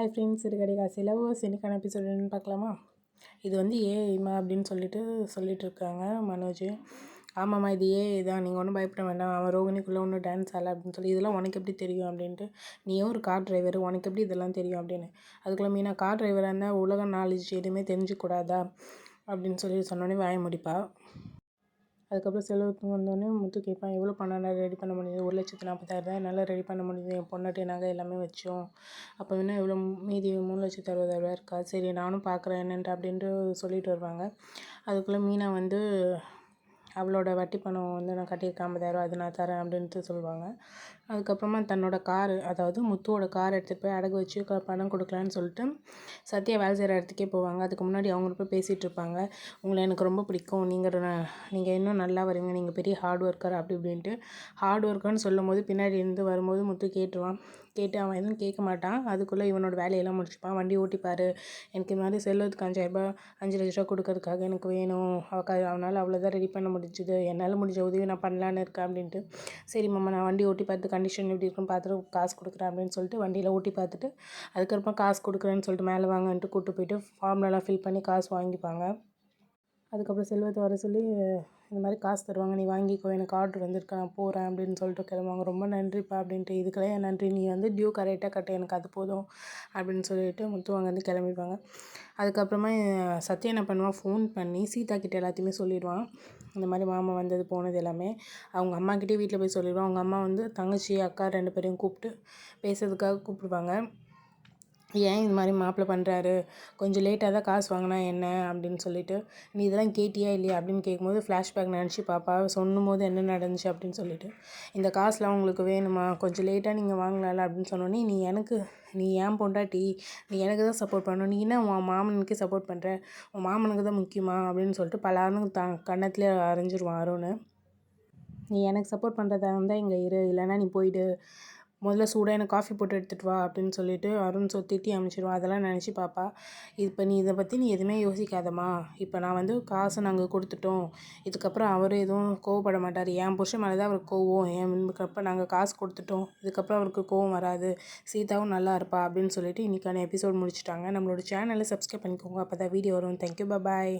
Hi friends, சிறுகதை காசியில் இன்னைக்கான எபிசோட் என்னன்னு பார்க்கலாமா? இது வந்து ஏஐமா அப்படின்னு சொல்லிட்டு இருக்காங்க மனோஜ். ஆமாம்மா, இது ஏஐ தான், நீங்கள் ஒன்றும் பயப்பட வேண்டாம், அவன் ரோகிணிக்குள்ளே ஒன்றும் டான்ஸ் ஆகலை அப்படின்னு சொல்லி. இதெல்லாம் உனக்கு எப்படி தெரியும் அப்படின்ட்டு. நீயும் ஒரு கார் டிரைவர், உனக்கு எப்படி இதெல்லாம் தெரியும் அப்படின்னு. அதுக்குள்ளே மீனா, கார் டிரைவராக இருந்தால் உலக நாலேஜ் எதுவுமே தெரிஞ்சுக்கூடாதா அப்படின்னு சொன்னோடனே வாய முடிப்பா. அதுக்கப்புறம் செலவுக்கு வந்தோடனே முத்து கேட்பான், எவ்வளோ பணம் ரெடி பண்ண முடியுது? 1,40,000 என்னால் ரெடி பண்ண முடியுது, என் பொண்ணாட்டி நகை எல்லாமே வச்சோம். அப்போ இன்னும் எவ்வளோ மீதி 3,60,000 இருக்கா? சரி நானும் பார்க்குறேன் என்னன்ட்டு அப்படின்ட்டு சொல்லிட்டு வருவாங்க. அதுக்குள்ளே மீனா வந்து அவளோட வட்டி பணம் வந்து நான் கட்டியிருக்கேன் 50,000, அது நான் தரேன் அப்படின்ட்டு சொல்லுவாங்க. அதுக்கப்புறமா தன்னோட காரு, அதாவது முத்துவோட கார் எடுத்துகிட்டு போய் அடகு வச்சு பணம் கொடுக்கலான்னு சொல்லிட்டு சத்யா வேலை செய்கிற இடத்துக்கே போவாங்க. அதுக்கு முன்னாடி அவங்க போய் பேசிகிட்டு இருப்பாங்க. உங்களை எனக்கு ரொம்ப பிடிக்கும், நீங்கள் இன்னும் நல்லா வருவீங்க, நீங்கள் பெரிய ஹார்ட் ஒர்க்கர் அப்படி இப்படின்ட்டு. ஹார்ட் ஒர்க்கர்னு சொல்லும் போது பின்னாடி இருந்து வரும்போது முத்து கேட்டு அவன் எதுவும் கேட்க மாட்டான். அதுக்குள்ளே இவனோட வேலையெல்லாம் முடிச்சுப்பான். வண்டி ஓட்டிப்பார். எனக்கு இந்த மாதிரி செல்வத்துக்கு 5 லட்ச ரூபா கொடுக்கறதுக்காக எனக்கு வேணும், அவனால் அவ்வளோதான் ரெடி பண்ண முடிஞ்சுது, என்னால் முடிஞ்ச உதவி நான் பண்ணலான்னு இருக்கேன் அப்படின்ட்டு. சரி மாமா, நான் வண்டி ஓட்டி பார்த்து கண்டிஷன் எப்படி இருக்குன்னு பார்த்துட்டு காசு கொடுக்குறேன் அப்படின்னு சொல்லிட்டு வண்டியில் ஓட்டி பார்த்துட்டு அதுக்கப்புறம் காசு கொடுக்குறேன்னு சொல்லிட்டு மேலே வாங்கன்ட்டு கூப்பிட்டு போயிட்டு ஃபார்ம்லலாம் ஃபில் பண்ணி காசு வாங்கிப்பாங்க. அதுக்கப்புறம் செல்வத்தை வர சொல்லி இந்த மாதிரி காசு தருவாங்க, நீ வாங்கிக்கோ, எனக்கு ஆர்டர் வந்திருக்கு, நான் போகிறேன் அப்படின்னு சொல்லிட்டு கிளம்புவாங்க. ரொம்ப நன்றிப்பா அப்படின்ட்டு. இதுக்கெல்லாம் என் நன்றி, நீ வந்து டியூ கரெக்டாக கட்ட, எனக்கு அது போதும் அப்படின்னு சொல்லிட்டு முத்துவாங்க வந்து கிளம்பிடுவாங்க. அதுக்கப்புறமா சத்யா என்ன பண்ணுவான், ஃபோன் பண்ணி சீதா கிட்ட எல்லாத்தையுமே சொல்லிடுவான். இந்த மாதிரி மாமா வந்தது போனது எல்லாமே அவங்க அம்மாக்கிட்டே வீட்டில் போய் சொல்லிடுவான். அவங்க அம்மா வந்து தங்கச்சி அக்கா 2 பேரையும் கூப்பிட்டு பேசுறதுக்காக கூப்பிடுவாங்க. ஏன் இந்த மாதிரி மாப்பிள்ளை பண்ணுறாரு, கொஞ்சம் லேட்டாக தான் காசு வாங்கினா என்ன அப்படின்னு சொல்லிட்டு. நீ இதெல்லாம் கேட்டியா இல்லையா அப்படின்னு கேட்கும்போது ஃப்ளாஷ்பேக் நினச்சி பாப்பா, சொல்லும் போது என்ன நடந்துச்சு அப்படின்னு சொல்லிட்டு. இந்த காசுலாம் உங்களுக்கு வேணுமா, கொஞ்சம் லேட்டாக நீங்கள் வாங்கலாம்ல அப்படின்னு சொன்னோன்னே, நீ ஏன் பொண்டாட்டி, நீ எனக்கு தான் சப்போர்ட் பண்ணணும், நீ என்ன உன் மாமனுக்கே சப்போர்ட் பண்ணுற, உன் மாமனுக்கு தான் முக்கியமா அப்படின்னு சொல்லிட்டு பலாரும் கன்னத்துலேயே அரைஞ்சிருவான் அருண். நீ எனக்கு சப்போர்ட் பண்ணுறதா இருந்தால் இங்கே இரு, இல்லைன்னா நீ போயிடு, முதல்ல சூடாக எனக்கு காஃபி போட்டு எடுத்துகிட்டு வா அப்படின்னு சொல்லிட்டு அருண் திட்டி அமைச்சிடுவான். அதெல்லாம் நினச்சி பாப்பா, இப்போ நீ இதை பற்றி நீ எதுவுமே யோசிக்காதம்மா, இப்போ நான் வந்து காசை நாங்கள் கொடுத்துட்டோம், இதுக்கப்புறம் அவர் எதுவும் கோவப்பட மாட்டார், என் புருஷன் மேலே தான் அவருக்கு கோவம், இதுக்கப்புறம் நாங்கள் காசு கொடுத்துட்டோம், இதுக்கப்புறம் அவருக்கு கோவம் வராது, சீதாவும் நல்லா இருப்பா அப்படின்னு சொல்லிட்டு இன்றைக்கான எபிசோட் முடிச்சுட்டாங்க. நம்மளோட சேனலை சப்ஸ்கிரைப் பண்ணிக்கோங்க, அப்போ தான் வீடியோ வரும். தேங்க்யூ, பாய்.